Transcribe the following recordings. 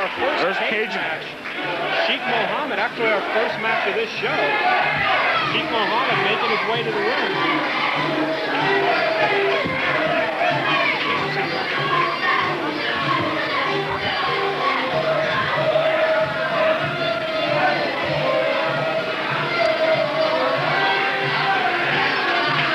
our first cage match. Sheik Mohammed, actually our first match of this show. Sheik Mohammed making his way to the ring.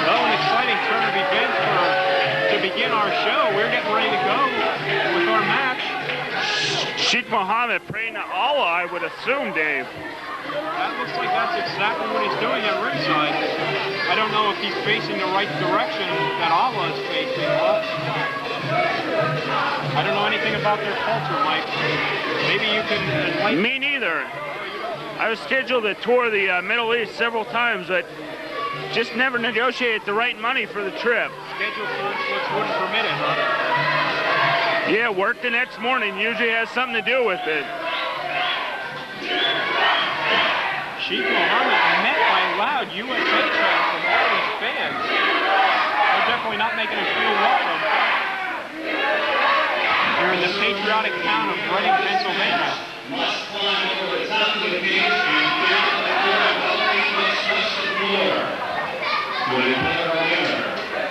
Well, an exciting turn of events to begin our show. We're getting ready to go with our match. Sheik Mohammed praying to Allah, I would assume, Dave. That looks like that's exactly what he's doing at ringside. I don't know if he's facing the right direction that Allah is facing. I don't know anything about their culture, Mike. Maybe you can enlighten me. Me neither. I was scheduled to tour the Middle East several times, but just never negotiated the right money for the trip. Schedule conflicts wouldn't permit it, huh? Yeah, work the next morning usually has something to do with it. Sheik Mohammed met by loud USA chants from all these fans. They're definitely not making him feel welcome. Here in the patriotic town of Reading, Pennsylvania.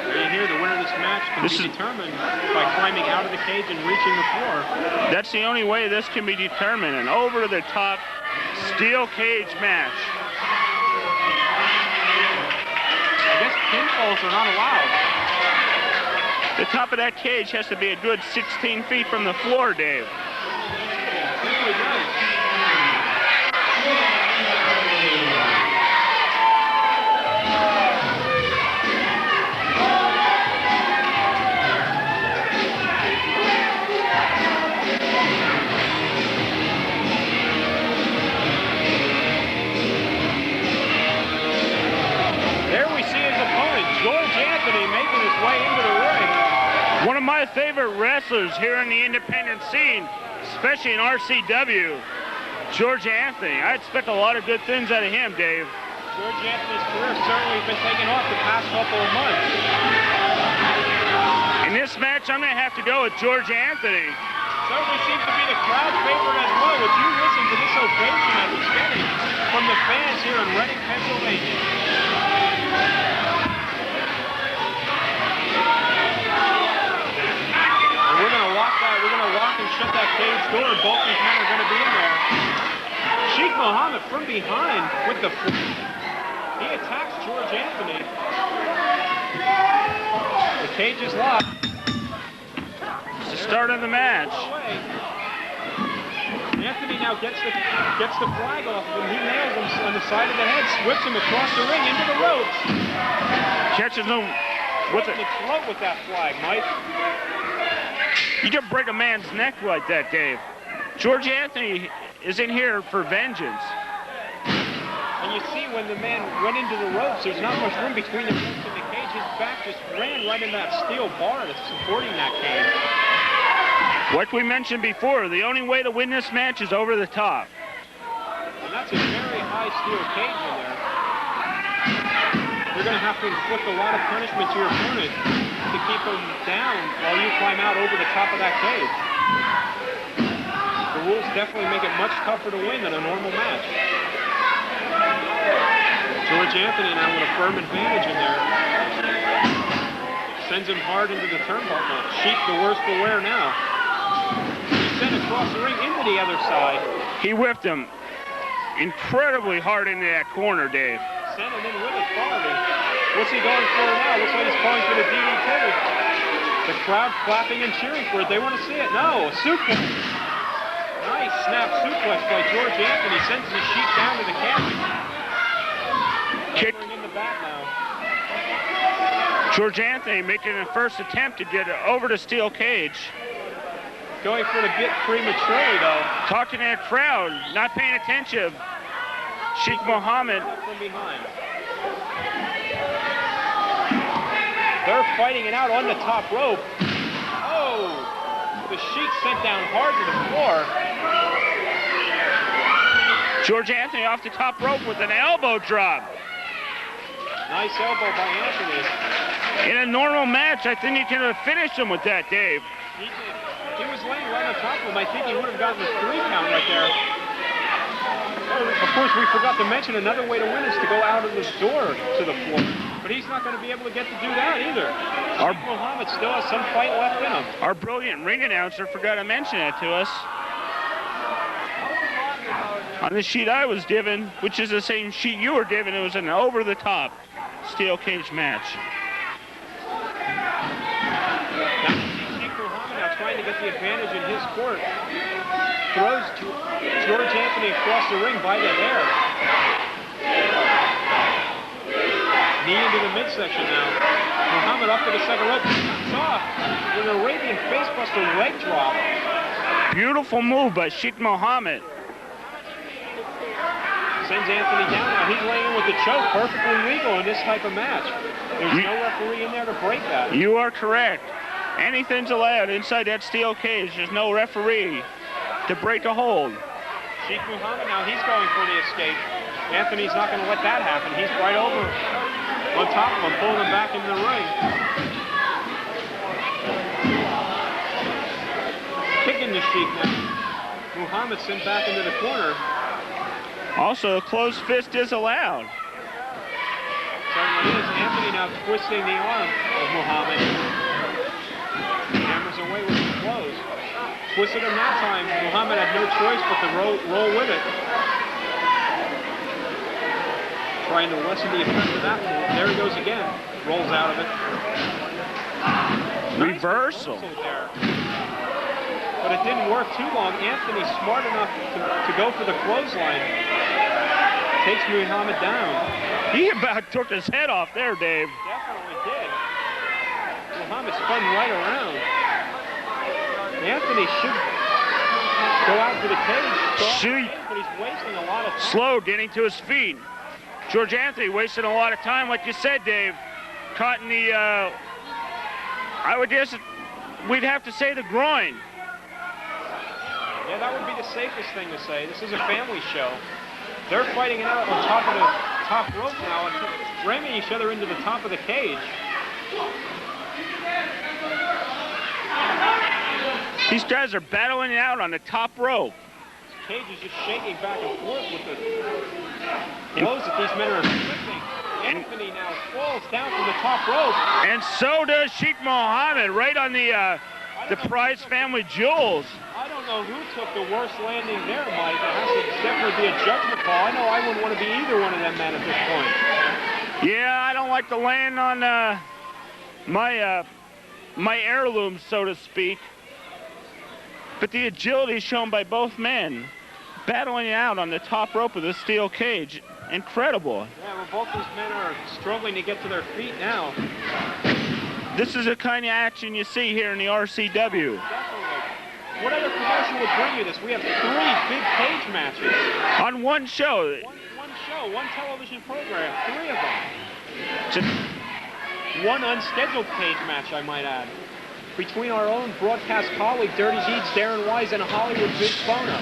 There you hear the winner of this match can be determined by climbing out of the cage and reaching the floor. That's the only way this can be determined. An over-the-top steel cage match. I guess pinfalls are not allowed. The top of that cage has to be a good 16 feet from the floor, Dave. It really does. Making his way into the ring. One of my favorite wrestlers here in the independent scene, especially in RCW, George Anthony. I expect a lot of good things out of him, Dave. George Anthony's career certainly has been taken off the past couple of months. In this match, I'm going to have to go with George Anthony. Certainly seems to be the crowd favorite as well. Would you listen to this ovation as it's getting from the fans here in Reading, Pennsylvania? We're going to lock and shut that cage door. Both these men are going to be in there. Sheik Mohammed from behind with the... He attacks George Anthony. The cage is locked. It's the start of the match. Anthony now gets the flag off him. He nails him on the side of the head, whips him across the ring into the ropes. Catches him with the throat with that flag, Mike. You can break a man's neck like that, Dave. George Anthony is in here for vengeance. And you see when the man went into the ropes, there's not much room between the ropes and the cage. His back just ran right into that steel bar that's supporting that cage. Like we mentioned before, the only way to win this match is over the top. And that's a very high steel cage in there. You're going to have to inflict a lot of punishment to your opponent to keep him down while you climb out over the top of that cage. The rules definitely make it much tougher to win than a normal match. George Anthony now with a firm advantage in there. Sends him hard into the turnbuckle. Sheik the worse for wear now. He sent across the ring into the other side. He whipped him incredibly hard into that corner, Dave. Sent him in with authority. What's he going for now? Looks like he's calling for the DDT. The crowd clapping and cheering for it. They want to see it. No, a suplex. Nice snap suplex by George Anthony. Sends the Sheik down to the cage. Kick in the back now. George Anthony making a first attempt to get over the steel cage. Going for it a bit prematurely, though. Talking to that crowd, not paying attention. Sheik Mohammed. From behind. They're fighting it out on the top rope. Oh! The Sheik sent down hard to the floor. George Anthony off the top rope with an elbow drop. Nice elbow by Anthony. In a normal match, I think he could have finished him with that, Dave. He did. He was laying right on top of him. I think he would have gotten the 3 count right there. Of course, we forgot to mention another way to win is to go out of the door to the floor. But he's not going to be able to get to do that either. Sheik Mohammed still has some fight left in him. Our brilliant ring announcer forgot to mention it to us. On the sheet I was given, which is the same sheet you were given, it was an over-the-top steel cage match. Sheik Mohammed now trying to get the advantage in his court. Throws George Anthony across the ring by the hair. Knee into the midsection now. Mohammed up to the second rope. It's off with an Arabian facebuster leg drop. Beautiful move by Sheik Mohammed. Sends Anthony down now. He's laying in with the choke. Perfectly legal in this type of match. There's no referee in there to break that. You are correct. Anything's allowed inside that steel cage. There's no referee to break a hold. Sheik Mohammed now, he's going for the escape. Anthony's not going to let that happen. He's right over on top of him, pulling him back into the ring. Kicking the Sheik now. Mohammed sent back into the corner. Also, a closed fist is allowed. Certainly is. Anthony now twisting the arm of Mohammed. Hammers away with the blows. Twisted him that time. Mohammed had no choice but to roll with it. Trying to lessen the effect of that move. There he goes again. Rolls out of it. Reversal. Nice there. But it didn't work too long. Anthony, smart enough to go for the clothesline. Takes Mohammed down. He about took his head off there, Dave. Definitely did. Mohammed spun right around. Anthony should go out to the cage, but he's wasting a lot of time. Slow getting to his feet. George Anthony wasting a lot of time, like you said, Dave. Caught in the, I would guess we'd have to say the groin. Yeah, that would be the safest thing to say. This is a family show. They're fighting it out on top of the top rope now and ramming each other into the top of the cage. These guys are battling it out on the top rope. This cage is just shaking back and forth with the blows that these men are inflicting. Anthony now falls down from the top rope. And so does Sheik Mohammed right on the prize family jewels. I don't know who took the worst landing there, Mike. It has to definitely be a judgment call. I know I wouldn't want to be either one of them men at this point. Yeah, I don't like to land on my heirloom, so to speak. But the agility shown by both men, battling it out on the top rope of the steel cage, incredible. Yeah, well, both these men are struggling to get to their feet now. This is the kind of action you see here in the RCW. Definitely. What other promotion would bring you this? We have 3 big cage matches. On one show. One show, one television program, 3 of them. Just one unscheduled cage match, I might add. Between our own broadcast colleague, Dirty Deeds, Darren Wise, and Hollywood Big Bono.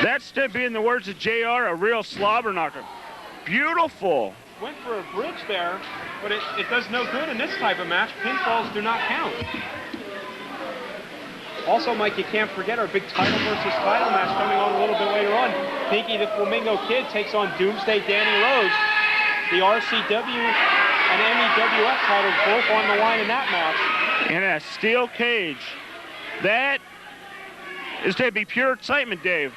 That's to be, in the words of JR, a real slobber knocker. Beautiful. Went for a bridge there, but it does no good in this type of match. Pinfalls do not count. Also, Mike, you can't forget our big title versus title match coming on a little bit later on. Pinky the Flamingo Kid takes on Doomsday Danny Rose. The RCW and MEWF titles both on the line in that match. In a steel cage. That is to be pure excitement, Dave.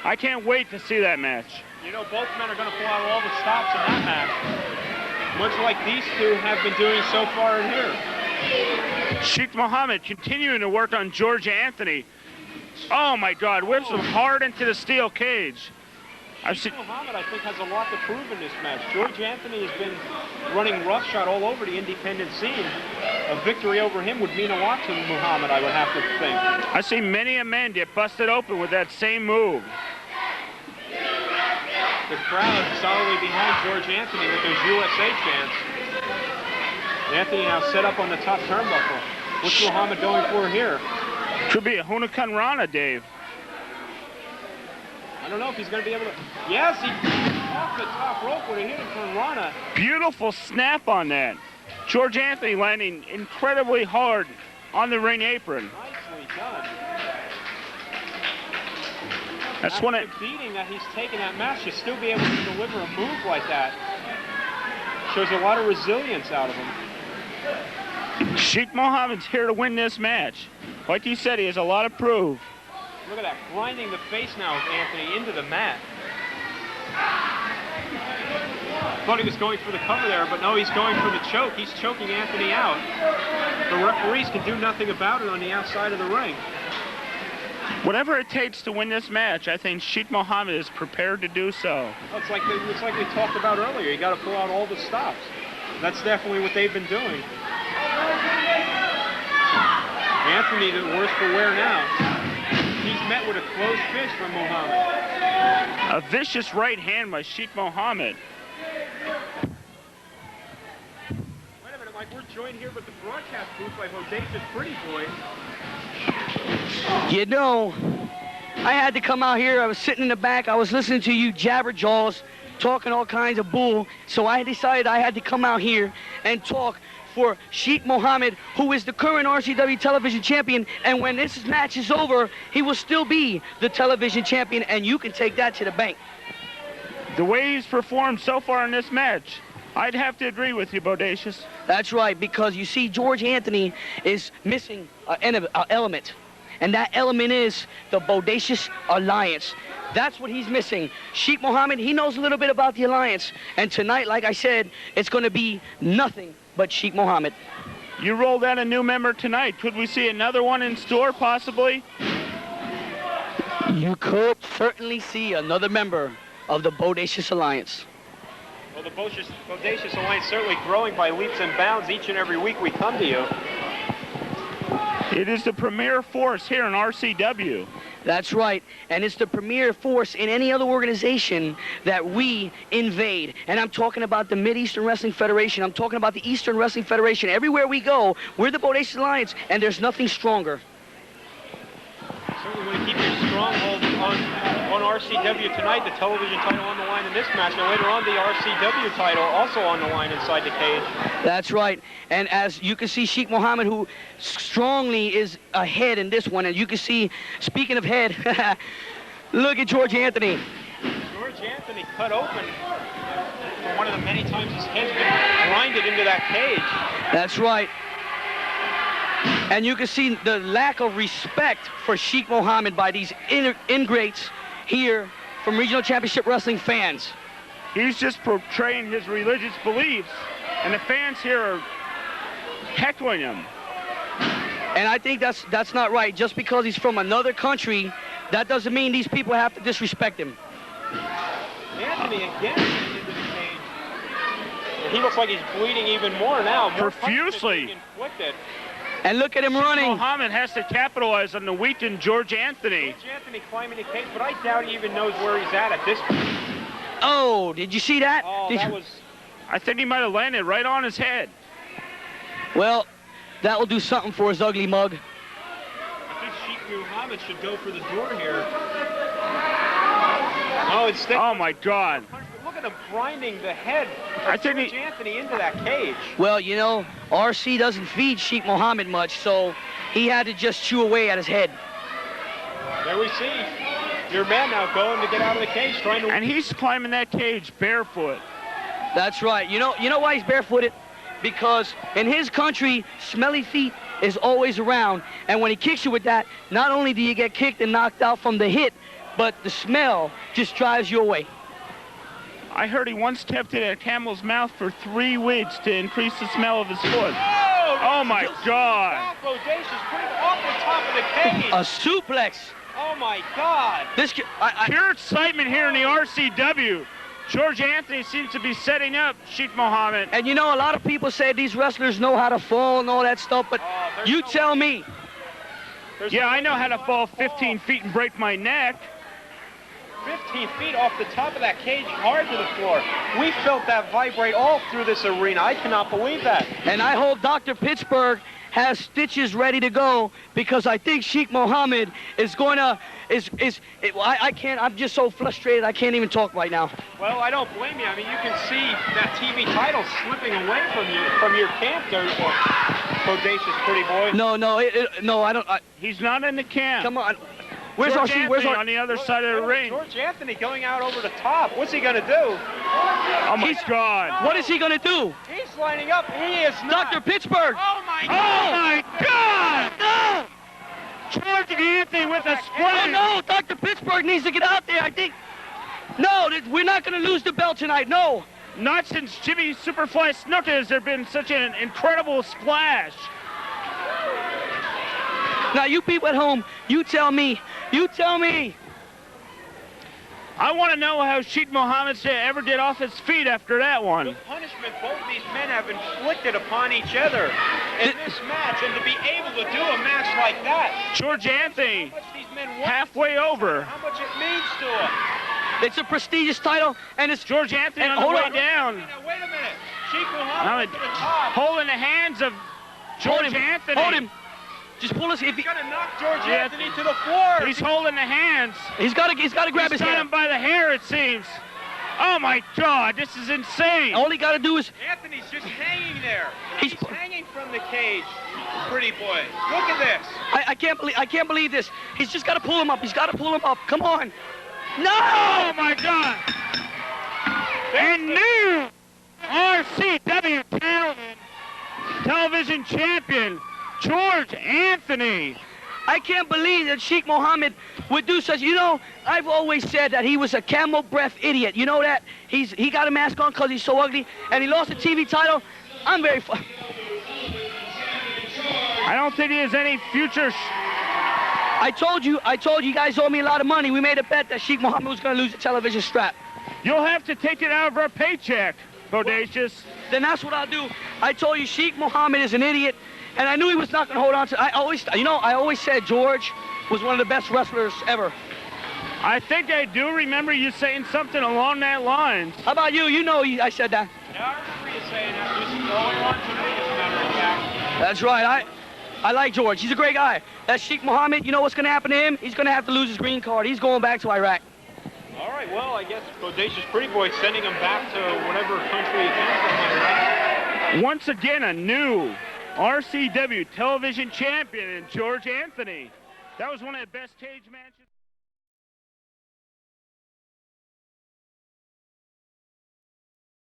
I can't wait to see that match. You know, both men are going to pull out all the stops in that match, much like these two have been doing so far in here. Sheik Mohammed continuing to work on George Anthony. Oh my God, whips him hard into the steel cage. Sheik Mohammed, I think, has a lot to prove in this match. George Anthony has been running roughshod all over the independent scene. A victory over him would mean a lot to Mohammed, I would have to think. I see many a man get busted open with that same move. The crowd solidly behind George Anthony with those USA chants. Anthony now set up on the top turnbuckle. What's Mohammed going for here? Could be a Huracan Rana, Dave. I don't know if he's going to be able to... Yes, he off the top rope with a Huracan Rana. Beautiful snap on that. George Anthony landing incredibly hard on the ring apron. Nicely done. That's After one the beating that he's taken that match, to still be able to deliver a move like that shows a lot of resilience out of him. Sheik Mohammed's here to win this match. Like you said, he has a lot to prove. Look at that, grinding the face now of Anthony into the mat. Thought he was going for the cover there, but no, he's going for the choke. He's choking Anthony out. The referees can do nothing about it on the outside of the ring. Whatever it takes to win this match, I think Sheik Mohammed is prepared to do so. Oh, it's like we talked about earlier. You got to pull out all the stops. That's definitely what they've been doing. Anthony, the worse for wear now. He's met with a closed fist from Mohammed. A vicious right hand by Sheik Mohammed. Wait a minute, Mike, we're joined here with the broadcast booth by Bodacious Pretty Boy. You know, I had to come out here. I was sitting in the back. I was listening to you jabberjaws talking all kinds of bull. So I decided I had to come out here and talk for Sheik Mohammed, who is the current RCW television champion. And when this match is over, he will still be the television champion, and you can take that to the bank. The way he's performed so far in this match, I'd have to agree with you, Bodacious. That's right, because you see, George Anthony is missing an element. And that element is the Bodacious Alliance. That's what he's missing. Sheik Mohammed, he knows a little bit about the Alliance. And tonight, like I said, it's going to be nothing but Sheik Mohammed. You rolled out a new member tonight. Could we see another one in store, possibly? You could certainly see another member of the Bodacious Alliance. Well, the Bodacious Alliance certainly growing by leaps and bounds each and every week we come to you. It is the premier force here in RCW. That's right, and it's the premier force in any other organization that we invade. And I'm talking about the Mid-Eastern Wrestling Federation. I'm talking about the Eastern Wrestling Federation. Everywhere we go, we're the Bodacious Alliance, and there's nothing stronger. Certainly want to keep your stronghold on RCW tonight. The television title on the line in this match, and later on the RCW title also on the line inside the cage. That's right. And as you can see, Sheik Mohammed, who strongly is ahead in this one. And you can see, speaking of head, look at George Anthony. George Anthony cut open for one of the many times his head's been grinded into that cage. That's right. And you can see the lack of respect for Sheik Mohammed by these ingrates here from Regional Championship Wrestling fans. He's just portraying his religious beliefs, and the fans here are heckling him. And I think that's not right. Just because he's from another country, that doesn't mean these people have to disrespect him. Anthony again into the cage. He looks like he's bleeding even more now. More profusely. And look at him running. Mohammed has to capitalize on the weakened George Anthony. George Anthony climbing the cage, but I doubt he even knows where he's at this point. Oh, did you see that? Oh, that was... I think he might have landed right on his head. Well, that will do something for his ugly mug. I think Sheik Mohammed should go for the door here. Oh, instead... Oh, my God. Look at him grinding the head of George Anthony into that cage. Well, you know, RC doesn't feed Sheik Mohammed much, so he had to just chew away at his head. There we see your man now going to get out of the cage, trying to... And he's climbing that cage barefoot. That's right. You know why he's barefooted? Because in his country, smelly feet is always around. And when he kicks you with that, not only do you get kicked and knocked out from the hit, but the smell just drives you away. I heard he once kept it at a camel's mouth for 3 weeks to increase the smell of his foot. Oh my God! Bodacious putting off the top of the cage. A suplex. Oh my God! Pure excitement here in the RCW. George Anthony seems to be setting up Sheik Mohammed. And you know, a lot of people say these wrestlers know how to fall and all that stuff, but you tell me. Yeah, I know how to fall 15 feet and break my neck. 15 feet off the top of that cage, hard to the floor. We felt that vibrate all through this arena. I cannot believe that. And I hope Dr. Pittsburgh has stitches ready to go, because I think Sheik Mohammed is going to, I can't, I'm just so frustrated I can't even talk right now. Well, I don't blame you. I mean, you can see that TV title slipping away from your camp there. Bodacious Pretty Boy? No, no, I don't. He's not in the camp. Come on. Where's George RC? Where's Anthony our? on the other side of the ring? George Anthony going out over the top. What's he going to do? Oh, my God. What is he gonna do? He's lining up. He is not. Dr. Pittsburgh. Oh, my Oh, God. my God! No! George Anthony with a Oh splash. no! Dr. Pittsburgh needs to get out there. I think. No, we're not gonna lose the belt tonight. No. Not since Jimmy Superfly Snuka has there been such an incredible splash. Now you people at home, you tell me. You tell me. I want to know how Sheik Mohammed ever did off his feet after that one. The punishment both these men have inflicted upon each other in this match, and to be able to do a match like that. George Anthony, How much these men want, halfway over. how much it means to them. It's a prestigious title, and it's George Anthony And on the hold way on. down. Now, wait a minute. Sheik Now, Mohammed to the top. holding the hands of hold George him. Anthony. Hold him. Just pull us. If He's going to knock George Yeah. Anthony to the floor. He's holding the hands. he's got to grab He's his got him hand. by the hair, it seems. Oh, my God, this is insane. All he got to do is Anthony's just hanging there. He's- He's hanging from the cage. Pretty boy. Look at this. I can't believe this. He's just got to pull him up. He's got to pull him up. Come on. No! Oh, my God. And new RCW television champion, George Anthony. I can't believe that Sheik Mohammed would do such. You know, I've always said that he was a camel breath idiot. You know that? He got a mask on because he's so ugly, and he lost the TV title. I'm very. I don't think he has any future. I told you guys owe me a lot of money. We made a bet that Sheik Mohammed was going to lose the television strap. You'll have to take it out of our paycheck, Bodacious. Then that's what I'll do. I told you Sheik Mohammed is an idiot, and I knew he was not going to hold on to. I always said George was one of the best wrestlers ever. I think I do remember you saying something along that lines. How about you? You know I said that. Yeah, I remember you saying that. Just going on to me, as a matter of fact. That's right. I like George. He's a great guy. That Sheik Mohammed, you know what's going to happen to him? He's going to have to lose his green card. He's going back to Iraq. All right, well, I guess Bodacious Pretty Boy sending him back to whatever country he came from. Once again, a new RCW television champion in George Anthony. That was one of the best cage matches.